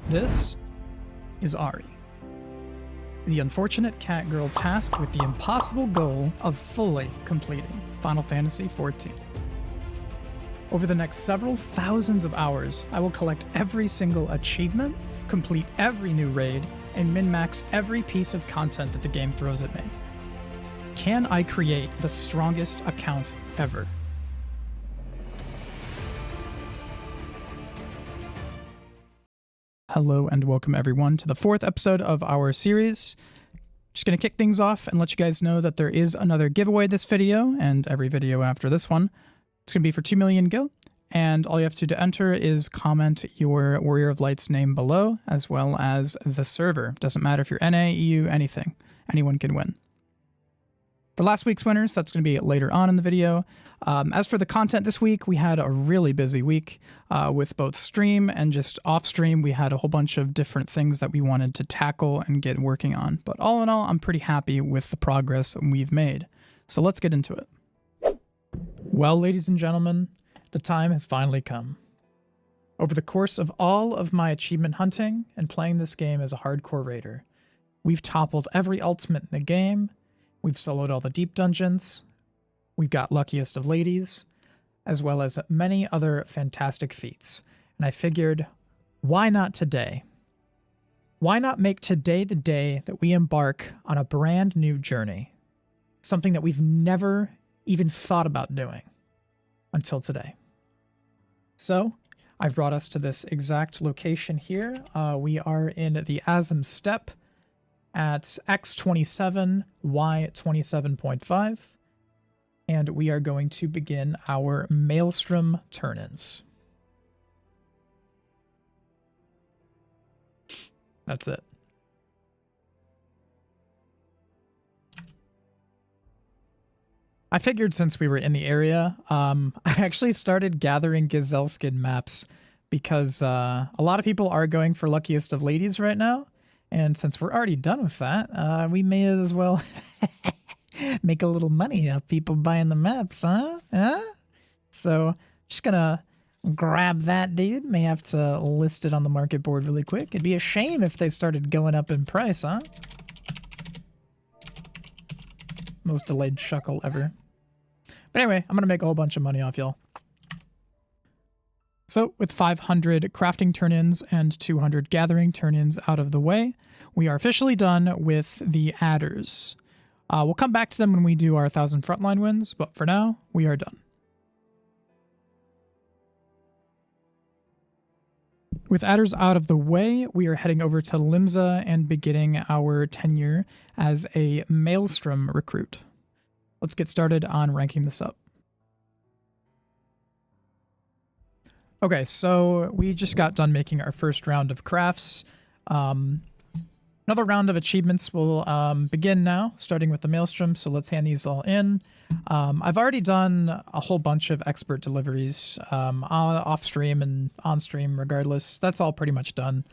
This is Ahri, the unfortunate cat girl tasked with the impossible goal of fully completing Final Fantasy XIV. Over the next several thousands of hours, I will collect every single achievement, complete every new raid, and min-max every piece of content that the game throws at me. Can I create the strongest account ever? Hello and welcome everyone to the fourth episode of our series. Just going to kick things off and let you guys know that there is another giveaway this video and every video after this one. It's going to be for 2 million Gil, and all you have to do to enter is comment your Warrior of Light's name below, as well as the server. Doesn't matter if you're NA, EU, anything. Anyone can win. For last week's winners, that's going to be later on in the video. As for the content this week, we had a really busy week with both stream and just off stream. We had a whole bunch of different things that we wanted to tackle and get working on. But all in all, I'm pretty happy with the progress we've made. So let's get into it. Well, ladies and gentlemen, the time has finally come. Over the course of all of my achievement hunting and playing this game as a hardcore raider, we've toppled every ultimate in the game. We've soloed all the deep dungeons, we've got Luckiest of Ladies, as well as many other fantastic feats. And I figured, why not today? Why not make today the day that we embark on a brand new journey? Something that we've never even thought about doing until today. So, I've brought us to this exact location here. We are in the Azim Steppe, at X27, Y27.5, and we are going to begin our Maelstrom turn-ins. That's it. I figured since we were in the area, I actually started gathering Gazelle skin maps because a lot of people are going for Luckiest of Ladies right now. And since we're already done with that, we may as well make a little money off people buying the maps, huh? So, just gonna grab that, dude. May have to list it on the market board really quick. It'd be a shame if they started going up in price, huh? Most delayed chuckle ever. But anyway, I'm gonna make a whole bunch of money off y'all. So, with 500 crafting turn-ins and 200 gathering turn-ins out of the way, we are officially done with the adders. We'll come back to them when we do our 1,000 frontline wins, but for now, we are done. With adders out of the way, we are heading over to Limsa and beginning our tenure as a Maelstrom recruit. Let's get started on ranking this up. Okay, so we just got done making our first round of crafts. Another round of achievements will begin now, starting with the Maelstrom, so let's hand these all in. I've already done a whole bunch of expert deliveries off-stream and on-stream regardless. That's all pretty much done.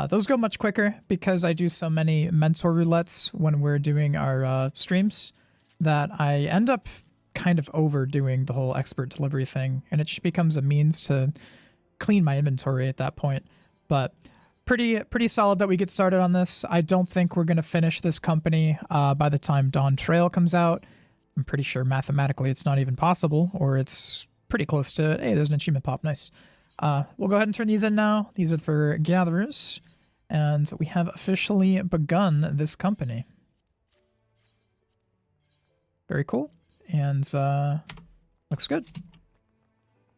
Those go much quicker because I do so many mentor roulettes when we're doing our streams that I end up kind of overdoing the whole expert delivery thing, and it just becomes a means to clean my inventory at that point. But pretty solid that we get started on this. I don't think we're going to finish this company by the time Dawn Trail comes out. I'm pretty sure mathematically it's not even possible, or it's pretty close to, hey, there's an achievement pop, nice. We'll go ahead and turn these in now. These are for gatherers, and we have officially begun this company. Very cool. And looks good.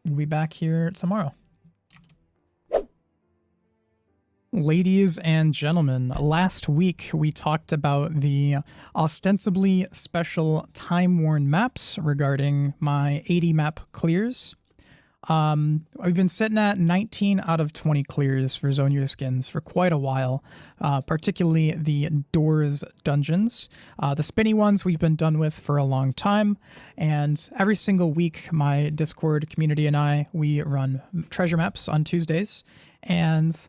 We'll be back here tomorrow. Ladies and gentlemen, last week we talked about the ostensibly special time-worn maps regarding my 80 map clears. We've been sitting at 19 out of 20 clears for Zone Your Skins for quite a while, particularly the Doors dungeons. The spinny ones we've been done with for a long time, and every single week my Discord community and we run treasure maps on Tuesdays, and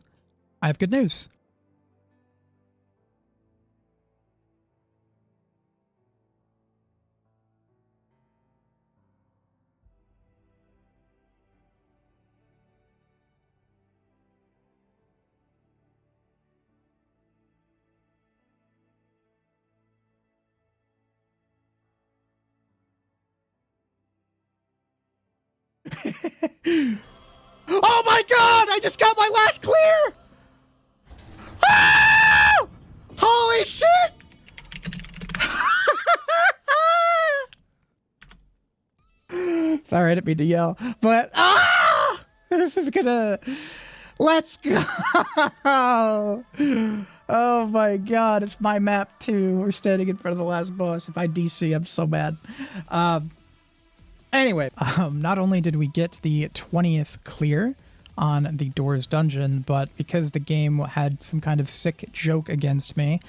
I have good news. Oh my god! I just got my last clear! Ah! Holy shit! Sorry, I didn't mean to yell, but this is gonna... Let's go! Oh my god, it's my map too. We're standing in front of the last boss. If I DC, I'm so mad. Anyway, not only did we get the 20th clear on the Doors dungeon, but because the game had some kind of sick joke against me,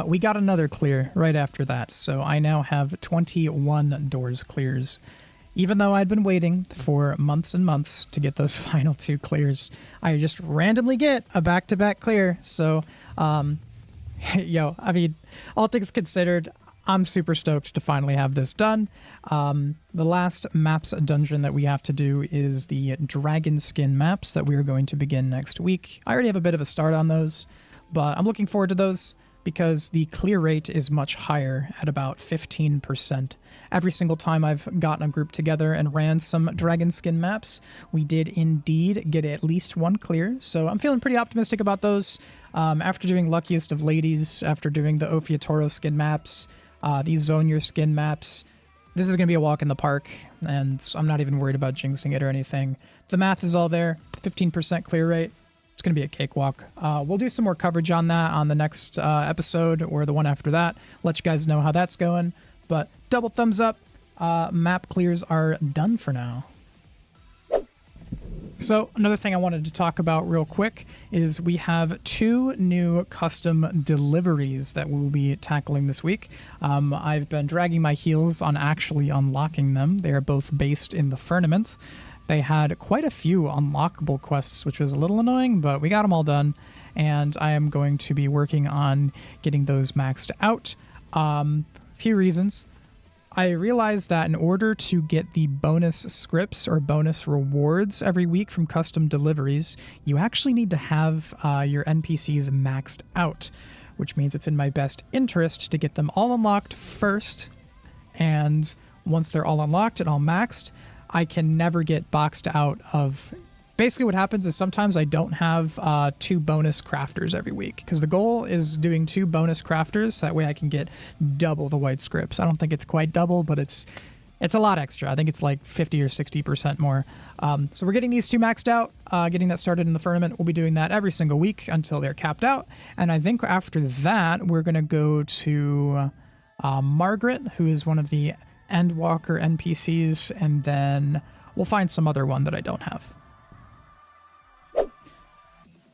we got another clear right after that. So I now have 21 Doors clears. Even though I'd been waiting for months and months to get those final 2 clears, I just randomly get a back-to-back clear. So, yo, I mean, all things considered, I'm super stoked to finally have this done. The last maps dungeon that we have to do is the dragon skin maps that we are going to begin next week. I already have a bit of a start on those, but I'm looking forward to those because the clear rate is much higher at about 15%. Every single time I've gotten a group together and ran some dragon skin maps, we did indeed get at least 1 clear, so I'm feeling pretty optimistic about those. After doing Luckiest of Ladies, after doing the Ophiatoro skin maps, these Zonir skin maps, this is going to be a walk in the park, and I'm not even worried about jinxing it or anything. The math is all there, 15% clear rate. It's going to be a cakewalk. We'll do some more coverage on that on the next episode or the one after that. Let you guys know how that's going. But double thumbs up. Map clears are done for now. So another thing I wanted to talk about real quick is we have 2 new custom deliveries that we'll be tackling this week. I've been dragging my heels on actually unlocking them. They are both based in the firmament. They had quite a few unlockable quests, which was a little annoying, but we got them all done, and I am going to be working on getting those maxed out. Few reasons. I realized that in order to get the bonus scripts or bonus rewards every week from custom deliveries, you actually need to have your NPCs maxed out, which means it's in my best interest to get them all unlocked first, and once they're all unlocked and all maxed, I can never get boxed out of... Basically what happens is sometimes I don't have 2 bonus crafters every week, because the goal is doing 2 bonus crafters, that way I can get double the white scripts. I don't think it's quite double, but it's a lot extra. I think it's like 50 or 60% more. So we're getting these 2 maxed out, getting that started in the firmament. We'll be doing that every single week until they're capped out, and I think after that we're going to go to Margaret, who is one of the Endwalker NPCs, and then we'll find some other one that I don't have.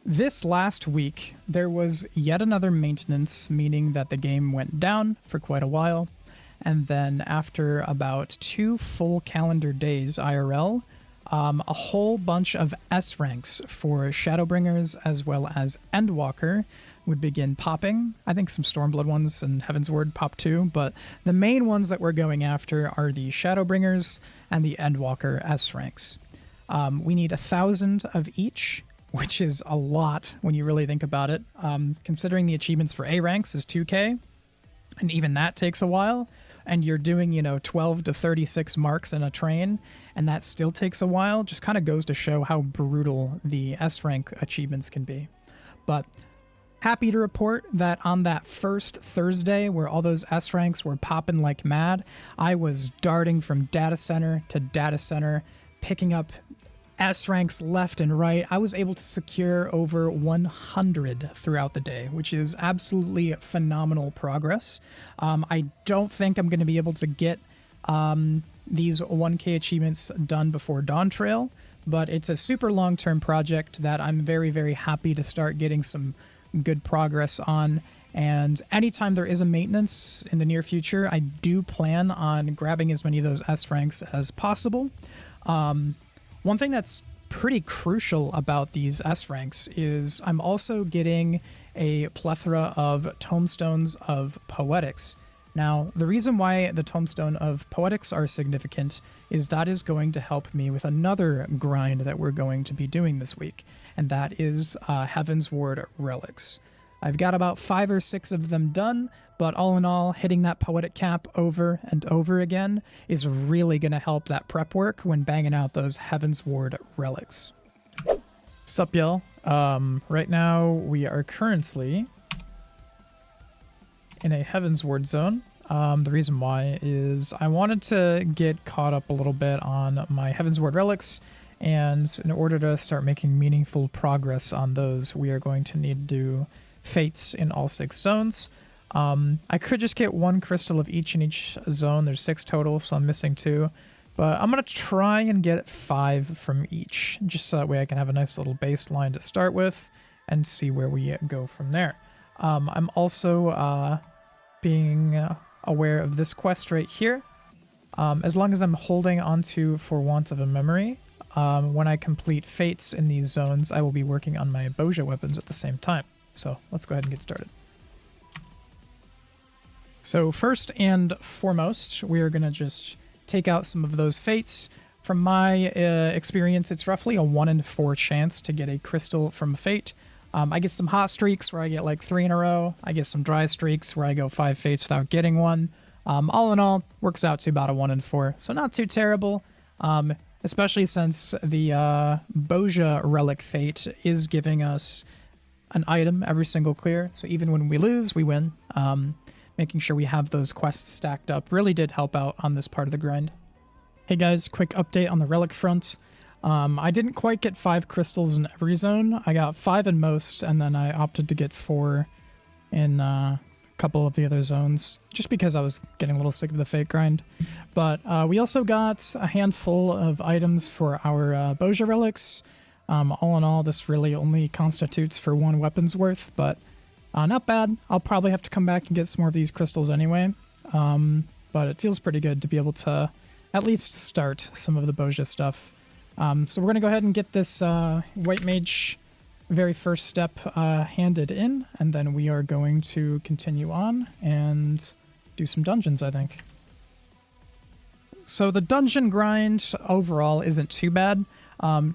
This last week, there was yet another maintenance, meaning that the game went down for quite a while, and then after about 2 full calendar days IRL, a whole bunch of S ranks for Shadowbringers as well as Endwalker would begin popping. I think some Stormblood ones and Heaven's Word pop too, but the main ones that we're going after are the Shadowbringers and the Endwalker S ranks. We need 1,000 of each, which is a lot when you really think about it. Considering the achievements for A ranks is 2k, and even that takes a while, and you're doing, 12 to 36 marks in a train, and that still takes a while, just kind of goes to show how brutal the S rank achievements can be. But happy to report that on that first Thursday where all those S ranks were popping like mad, I was darting from data center to data center, picking up S ranks left and right. I was able to secure over 100 throughout the day, which is absolutely phenomenal progress. I don't think I'm going to be able to get these 1k achievements done before Dawn Trail, but it's a super long-term project that I'm very, very happy to start getting some good progress on. And anytime there is a maintenance in the near future, I do plan on grabbing as many of those S ranks as possible. One thing that's pretty crucial about these S ranks is I'm also getting a plethora of tomestones of poetics. Now, the reason why the tomestone of poetics are significant is that is going to help me with another grind that we're going to be doing this week, and that is Heaven's Ward relics. I've got about 5 or 6 of them done, but all in all, hitting that poetic cap over and over again is really going to help that prep work when banging out those Heavensward relics. Sup, y'all? Right now, we are currently in a Heavensward zone. The reason why is I wanted to get caught up a little bit on my Heavensward relics, and in order to start making meaningful progress on those, we are going to need to do fates in all 6 zones. I could just get 1 crystal of each in each zone. There's 6 total, so I'm missing 2. But I'm going to try and get 5 from each, just so that way I can have a nice little baseline to start with and see where we go from there. I'm also being aware of this quest right here. As long as I'm holding onto For Want of a Memory, when I complete fates in these zones, I will be working on my Bozja weapons at the same time. So let's go ahead and get started. So first and foremost, we are going to just take out some of those fates. From my experience, it's roughly a 1 in 4 chance to get a crystal from a fate. I get some hot streaks where I get like 3 in a row. I get some dry streaks where I go 5 fates without getting one. All in all, works out to about a 1 in 4. So not too terrible, especially since the Bozja relic fate is giving us an item every single clear. So even when we lose, we win. Making sure we have those quests stacked up really did help out on this part of the grind. Hey guys, quick update on the relic front. I didn't quite get 5 crystals in every zone. I got 5 in most, and then I opted to get 4 in a couple of the other zones, just because I was getting a little sick of the fate grind. But we also got a handful of items for our Bozja relics. All in all, this really only constitutes for 1 weapon's worth, but not bad. I'll probably have to come back and get some more of these crystals anyway, but it feels pretty good to be able to at least start some of the Bozja stuff. So we're going to go ahead and get this White Mage very first step handed in, and then we are going to continue on and do some dungeons, I think. So the dungeon grind overall isn't too bad.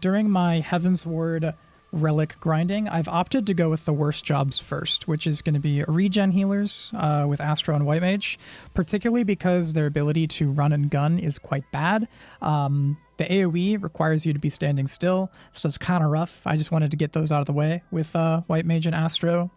During my Heavensward relic grinding, I've opted to go with the worst jobs first, which is going to be regen healers with Astro and White Mage, particularly because their ability to run and gun is quite bad. The AoE requires you to be standing still, so that's kind of rough. I just wanted to get those out of the way with White Mage and Astro.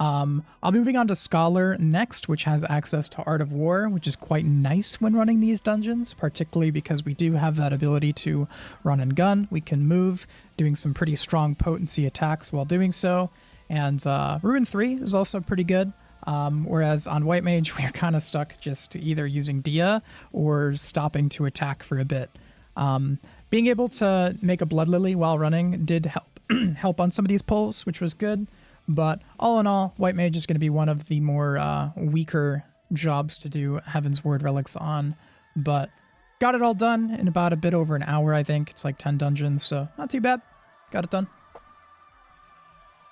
I'll be moving on to Scholar next, which has access to Art of War, which is quite nice when running these dungeons, particularly because we do have that ability to run and gun. We can move, doing some pretty strong potency attacks while doing so. And Ruin 3 is also pretty good, whereas on White Mage, we're kind of stuck just either using Dia or stopping to attack for a bit. Being able to make a Blood Lily while running did help on some of these pulls, which was good. But all in all, White Mage is going to be one of the more weaker jobs to do Heavensward relics on. But got it all done in about a bit over an hour, I think. It's like 10 dungeons, so not too bad. Got it done.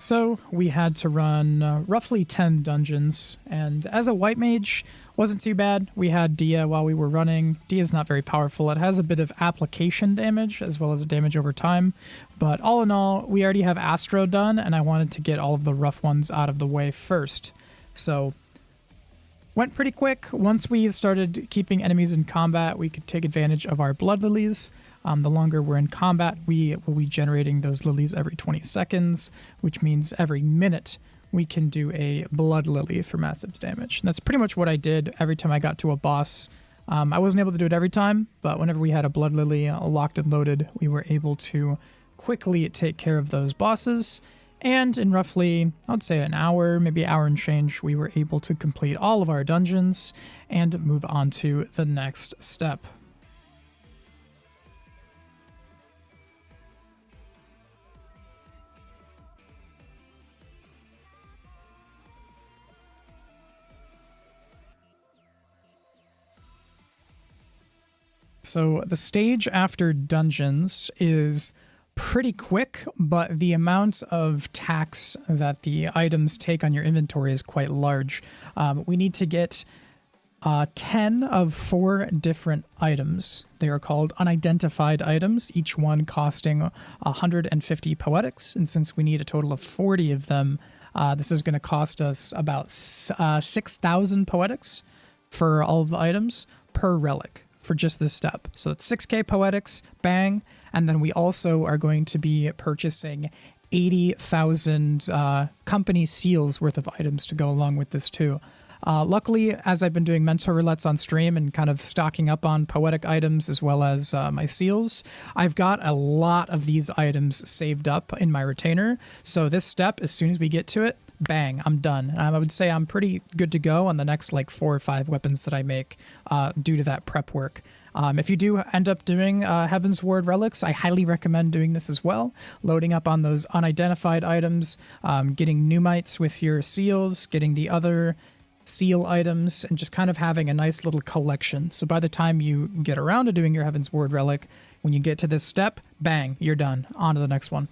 So we had to run roughly 10 dungeons, and as a White Mage, wasn't too bad. We had Dia while we were running. Dia's not very powerful. It has a bit of application damage as well as damage over time, but all in all, we already have Astro done, and I wanted to get all of the rough ones out of the way first. So went pretty quick. Once we started keeping enemies in combat, we could take advantage of our Blood Lilies. The longer we're in combat, we will be generating those lilies every 20 seconds, which means every minute we can do a Blood Lily for massive damage. And that's pretty much what I did every time I got to a boss. I wasn't able to do it every time, but whenever we had a Blood Lily locked and loaded, we were able to quickly take care of those bosses. And in roughly, I would say an hour, maybe an hour and change, we were able to complete all of our dungeons and move on to the next step. So the stage after dungeons is pretty quick, but the amount of tax that the items take on your inventory is quite large. We need to get 10 of 4 different items. They are called unidentified items, each one costing 150 poetics, and since we need a total of 40 of them, This is going to cost us about 6,000 poetics for all of the items per relic for just this step. So it's 6k poetics, bang, and then we also are going to be purchasing 80,000 company seals worth of items to go along with this too. Luckily, as I've been doing mental roulettes on stream and kind of stocking up on poetic items as well as my seals, I've got a lot of these items saved up in my retainer. So this step, as soon as we get to it, bang, I'm done. I would say I'm pretty good to go on the next like 4 or 5 weapons that I make due to that prep work. If you do end up doing Heaven's Ward relics, I highly recommend doing this as well. Loading up on those unidentified items, getting pneumites with your seals, getting the other seal items, and just kind of having a nice little collection. So by the time you get around to doing your Heaven's Ward relic, when you get to this step, bang, you're done. On to the next one.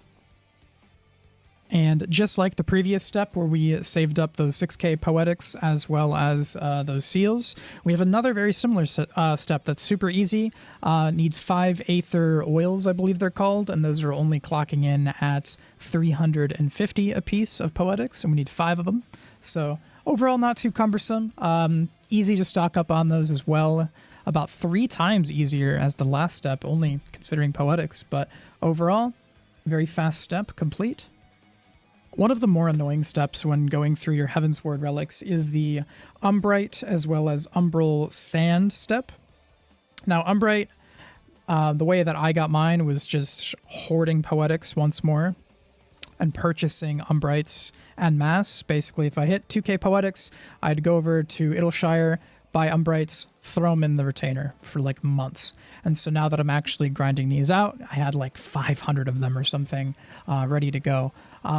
And just like the previous step where we saved up those 6k poetics as well as those seals, we have another very similar step that's super easy. Needs 5 aether oils, I believe they're called, and those are only clocking in at 350 a piece of poetics, and we need 5 of them. So overall, not too cumbersome. Easy to stock up on those as well. About 3 times easier as the last step, only considering poetics, but overall, very fast step complete. One of the more annoying steps when going through your Heaven's Ward relics is the Umbrite as well as Umbral Sand step. Now, Umbrite, the way that I got mine was just hoarding poetics once more and purchasing Umbrites en masse. Basically, if I hit 2k poetics, I'd go over to Idleshire, buy Umbrites, throw them in the retainer for like months. And so now that I'm actually grinding these out, I had like 500 of them or something ready to go.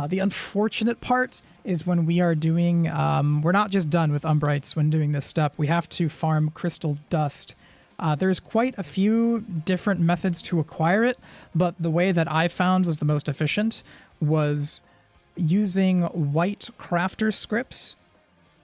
The unfortunate part is when we are doing, we're not just done with Umbrites when doing this step, we have to farm crystal dust. There's quite a few different methods to acquire it, but the way that I found was the most efficient was using white crafter scripts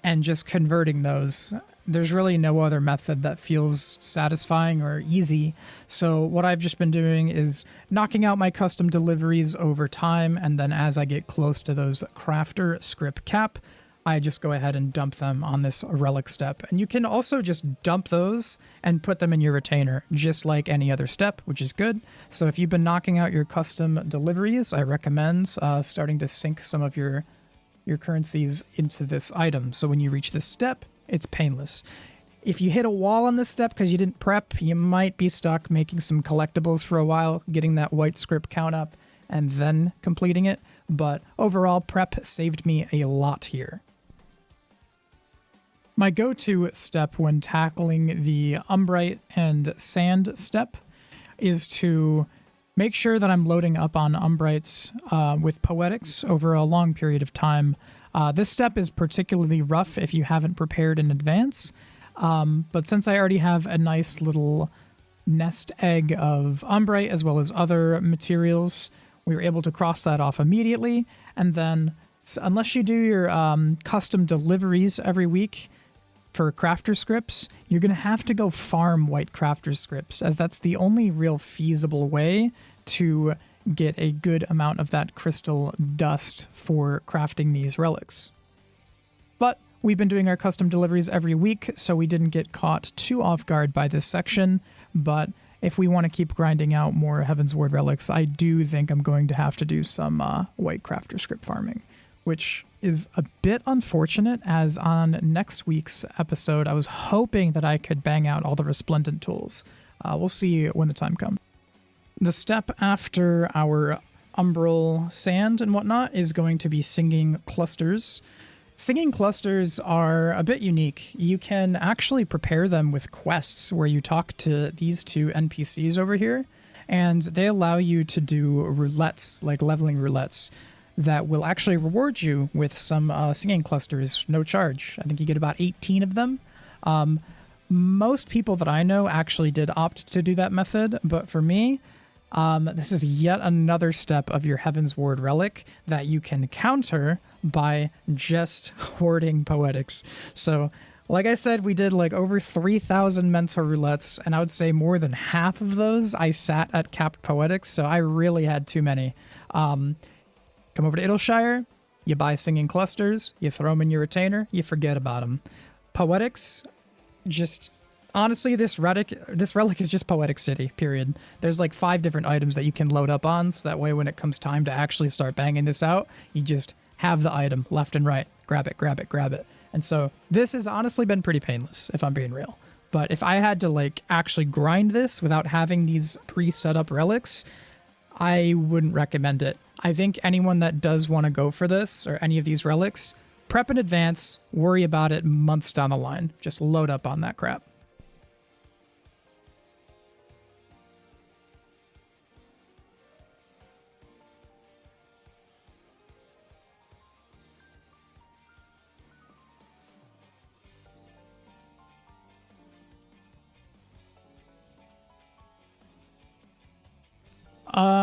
and just converting those. There's really no other method that feels satisfying or easy. So what I've just been doing is knocking out my custom deliveries over time, and then as I get close to those crafter script cap, I just go ahead and dump them on this relic step. And you can also just dump those and put them in your retainer, just like any other step, which is good. So if you've been knocking out your custom deliveries, I recommend starting to sync some of your currencies into this item. So when you reach this step, it's painless. If you hit a wall on this step because you didn't prep, you might be stuck making some collectibles for a while, getting that white script count up, and then completing it. But overall, prep saved me a lot here. My go-to step when tackling the Umbrite and Sand step is to make sure that I'm loading up on Umbrites with Poetics over a long period of time. This step is particularly rough if you haven't prepared in advance, but since I already have a nice little nest egg of Umbrite as well as other materials, we were able to cross that off immediately. And then, unless you do your custom deliveries every week for crafter scripts, you're going to have to go farm white crafter scripts, as that's the only real feasible way to get a good amount of that crystal dust for crafting these relics. But we've been doing our custom deliveries every week, so we didn't get caught too off guard by this section. But if we want to keep grinding out more Heaven's Ward relics, I do think I'm going to have to do some white crafter script farming, which is a bit unfortunate, as on next week's episode, I was hoping that I could bang out all the resplendent tools. We'll see when the time comes. The step after our umbral sand and whatnot is going to be singing clusters. Singing clusters are a bit unique. You can actually prepare them with quests where you talk to these two NPCs over here, and they allow you to do roulettes, like leveling roulettes, that will actually reward you with some singing clusters, no charge. I think you get about 18 of them. Most people that I know actually did opt to do that method, but for me, this is yet another step of your Heaven's Ward relic that you can counter by just hoarding poetics. So, like I said, we did like over 3,000 mental roulettes, and I would say more than half of those I sat at capped poetics, so I really had too many. Come over to Idleshire, You buy singing clusters, you throw them in your retainer, you forget about them. Poetics, just honestly, this relic is just Poetic City, period. There's like 5 different items that you can load up on, so that way when it comes time to actually start banging this out, you just have the item left and right. Grab it, grab it, grab it. And so this has honestly been pretty painless, if I'm being real. But if I had to like actually grind this without having these pre-set up relics, I wouldn't recommend it. I think anyone that does want to go for this or any of these relics, prep in advance, worry about it months down the line. Just load up on that crap.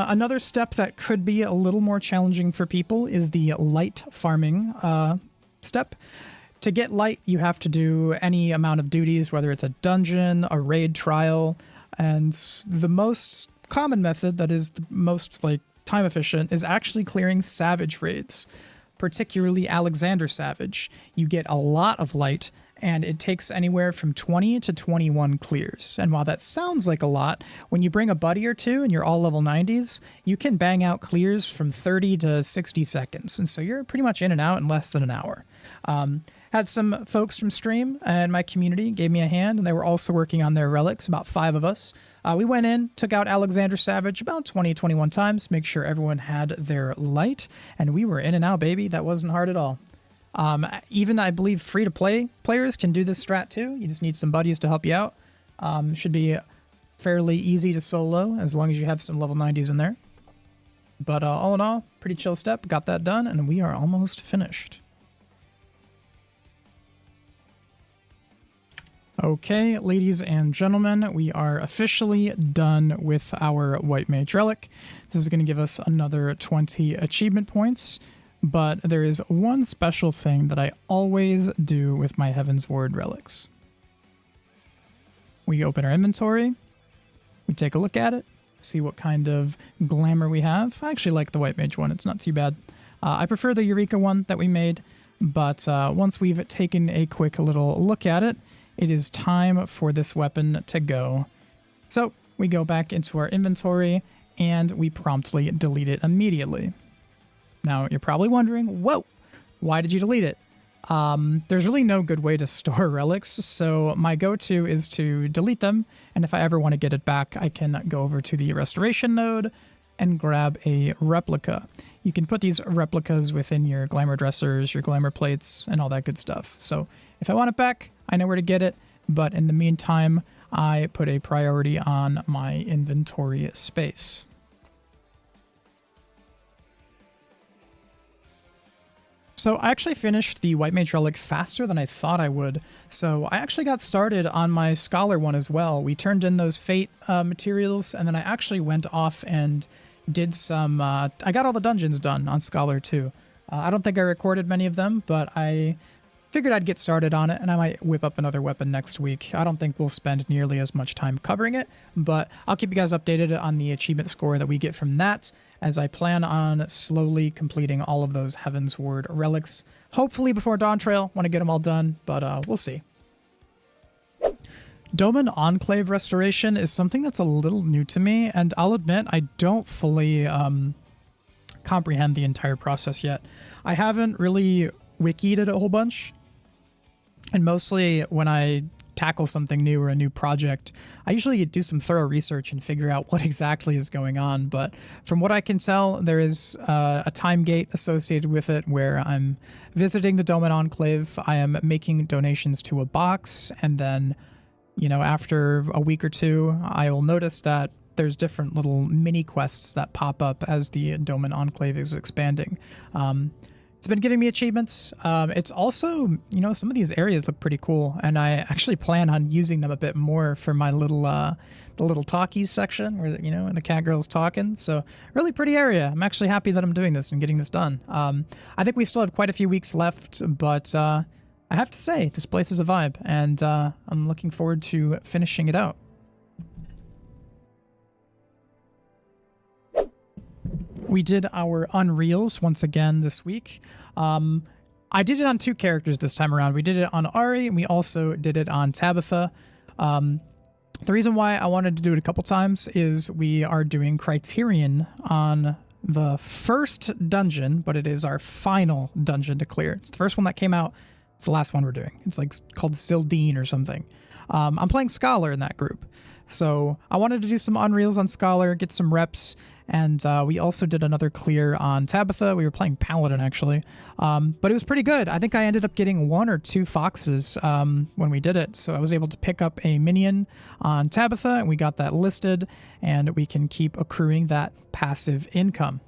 Another step that could be a little more challenging for people is the light farming step. To get light, you have to do any amount of duties, whether it's a dungeon, a raid trial, and the most common method that is the most like time efficient is actually clearing Savage raids, particularly Alexander Savage. You get a lot of light, and it takes anywhere from 20 to 21 clears. And while that sounds like a lot, when you bring a buddy or two and you're all level 90s, you can bang out clears from 30 to 60 seconds. And so you're pretty much in and out in less than an hour. Had some folks from stream and my community gave me a hand, and they were also working on their relics, about 5 of us. We went in, took out Alexander Savage about 20, 21 times, make sure everyone had their light, and we were in and out, baby. That wasn't hard at all. Even I believe free-to-play players can do this strat too. You just need some buddies to help you out. Should be fairly easy to solo as long as you have some level 90s in there. But all in all, pretty chill step. Got that done, and we are almost finished. Okay, ladies and gentlemen, we are officially done with our White Mage Relic. This is going to give us another 20 achievement points. But there is one special thing that I always do with my Heaven's Ward relics. We open our inventory, we take a look at it, see what kind of glamour we have. I actually like the White Mage one, it's not too bad. I prefer the Eureka one that we made, but once we've taken a quick little look at it, it is time for this weapon to go. So we go back into our inventory and we promptly delete it immediately. Now, you're probably wondering, whoa, why did you delete it? There's really no good way to store relics, so my go-to is to delete them, and if I ever want to get it back, I can go over to the restoration node and grab a replica. You can put these replicas within your glamour dressers, your glamour plates, and all that good stuff. So if I want it back, I know where to get it, but in the meantime, I put a priority on my inventory space. So I actually finished the White Mage Relic faster than I thought I would. So I actually got started on my Scholar one as well. We turned in those Fate materials, and then I actually went off and did some... I got all the dungeons done on Scholar too. I don't think I recorded many of them, but I figured I'd get started on it, and I might whip up another weapon next week. I don't think we'll spend nearly as much time covering it, but I'll keep you guys updated on the achievement score that we get from that, as I plan on slowly completing all of those Heaven's Ward relics. Hopefully before Dawn Trail, want to get them all done, but we'll see. Doman Enclave restoration is something that's a little new to me, and I'll admit I don't fully comprehend the entire process yet. I haven't really wikied it a whole bunch, and mostly when I tackle something new or a new project, I usually do some thorough research and figure out what exactly is going on. But from what I can tell, there is a time gate associated with it where I'm visiting the Doman Enclave, I am making donations to a box, and then, you know, after a week or two, I will notice that there's different little mini quests that pop up as the Doman Enclave is expanding. It's been giving me achievements. It's also, you know, some of these areas look pretty cool, and I actually plan on using them a bit more for my little, the little talkies section where, you know, and the cat girl's talking. So really pretty area. I'm actually happy that I'm doing this and getting this done. I think we still have quite a few weeks left, but I have to say, this place is a vibe, and I'm looking forward to finishing it out. We did our Unreals once again this week. I did it on 2 characters this time around. We did it on Ahri, and we also did it on Tabitha. The reason why I wanted to do it a couple times is we are doing Criterion on the first dungeon, but it is our final dungeon to clear. It's the first one that came out. It's the last one we're doing. It's like called Sil'Dihn or something. I'm playing Scholar in that group. So I wanted to do some Unreals on Scholar, get some reps, and we also did another clear on Tabitha. We were playing Paladin, actually, but it was pretty good. I think I ended up getting 1 or 2 foxes when we did it, so I was able to pick up a minion on Tabitha, and we got that listed, and we can keep accruing that passive income.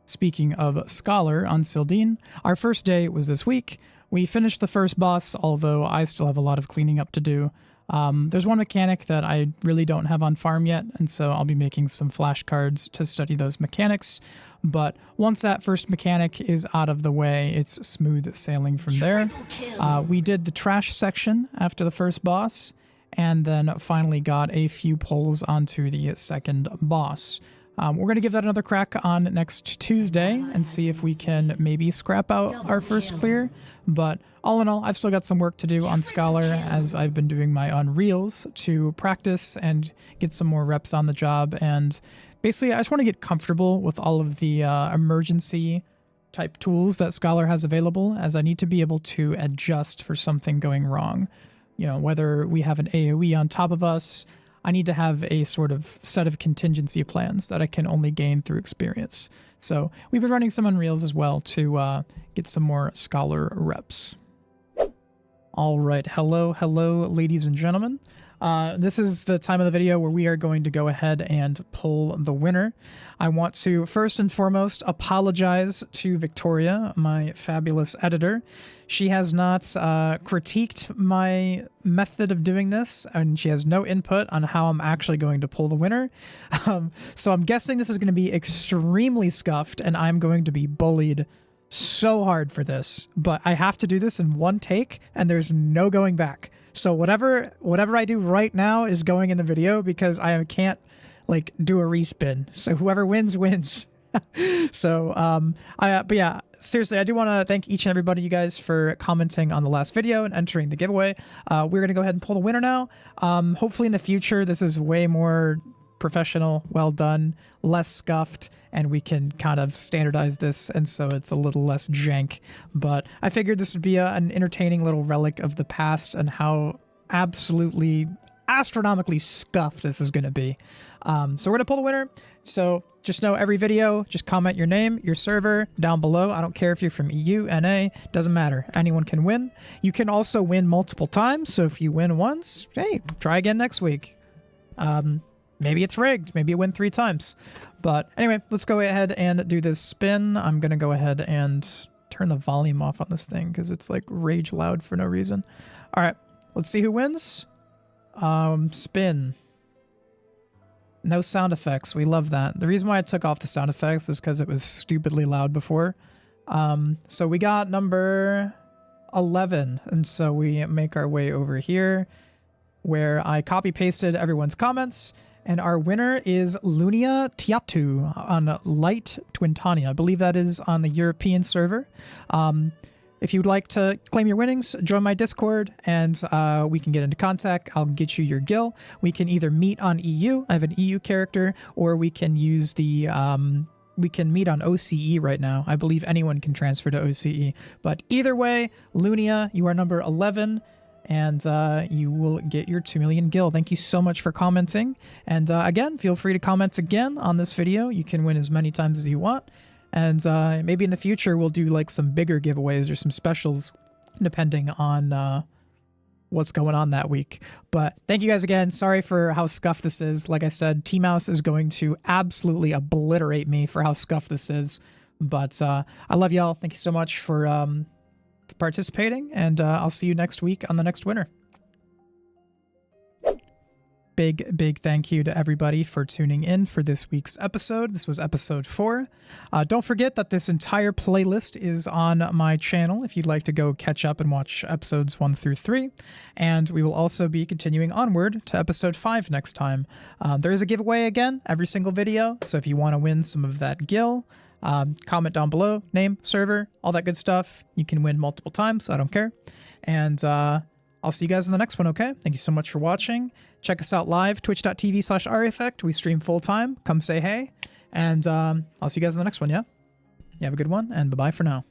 Speaking of Scholar on Sil'Dihn, our first day was this week. We finished the first boss, although I still have a lot of cleaning up to do. There's one mechanic that I really don't have on farm yet, and so I'll be making some flashcards to study those mechanics. But once that first mechanic is out of the way, it's smooth sailing from there. We did the trash section after the first boss, and then finally got a few pulls onto the second boss. We're going to give that another crack on next Tuesday and see if we can maybe scrap out our first clear. But all in all, I've still got some work to do on Scholar as I've been doing my Unreals to practice and get some more reps on the job. And basically, I just want to get comfortable with all of the emergency type tools that Scholar has available, as I need to be able to adjust for something going wrong. You know, whether we have an AoE on top of us, I need to have a sort of set of contingency plans that I can only gain through experience. So we've been running some Unreals as well to get some more Scholar reps. All right, hello, ladies and gentlemen. This is the time of the video where we are going to go ahead and pull the winner. I want to first and foremost apologize to Victoria, my fabulous editor. She has not critiqued my method of doing this, and she has no input on how I'm actually going to pull the winner. So I'm guessing this is going to be extremely scuffed, and I'm going to be bullied so hard for this. But I have to do this in one take, and there's no going back. So whatever I do right now is going in the video because I can't like do a respin. So whoever wins wins. So but yeah, seriously, I do want to thank each and everybody you guys for commenting on the last video and entering the giveaway. We're gonna go ahead and pull the winner now. Hopefully in the future this is way more professional, well done, less scuffed, and we can kind of standardize this, and so it's a little less jank. But I figured this would be an entertaining little relic of the past and how absolutely astronomically scuffed this is going to be. So we're going to pull the winner. So just know every video, just comment your name, your server down below. I don't care if you're from EU, NA, doesn't matter. Anyone can win. You can also win multiple times. So if you win once, hey, try again next week. Maybe it's rigged. Maybe you win 3 times. But anyway, let's go ahead and do this spin. I'm going to go ahead and turn the volume off on this thing because it's like rage loud for no reason. All right, let's see who wins. Spin. No sound effects. We love that. The reason why I took off the sound effects is because it was stupidly loud before. So we got number 11. And so we make our way over here where I copy pasted everyone's comments. And our winner is Lunia Tiatu on Light Twintania. I believe that is on the European server. If you'd like to claim your winnings, join my Discord and we can get into contact. I'll get you your Gil. We can either meet on EU. I have an EU character, or we can use the... we can meet on OCE right now. I believe anyone can transfer to OCE. But either way, Lunia, you are number 11. And you will get your 2 million Gil. Thank you so much for commenting. And again, feel free to comment again on this video. You can win as many times as you want. And maybe in the future, we'll do like some bigger giveaways or some specials, depending on what's going on that week. But thank you guys again. Sorry for how scuffed this is. Like I said, T-Mouse is going to absolutely obliterate me for how scuffed this is. But I love y'all. Thank you so much for participating, and I'll see you next week on the next winner. Big thank you to everybody for tuning in for this week's episode. This was episode 4. Don't forget that this entire playlist is on my channel if you'd like to go catch up and watch episodes 1 through 3. And we will also be continuing onward to episode 5 next time. There is a giveaway again every single video, so if you want to win some of that Gil, Comment down below, name, server, all that good stuff. You can win multiple times. I don't care. And I'll see you guys in the next one, okay? Thank you so much for watching. Check us out live, twitch.tv/AhriEffect. We stream full time. Come say hey. And I'll see you guys in the next one, yeah? You have a good one, and bye-bye for now.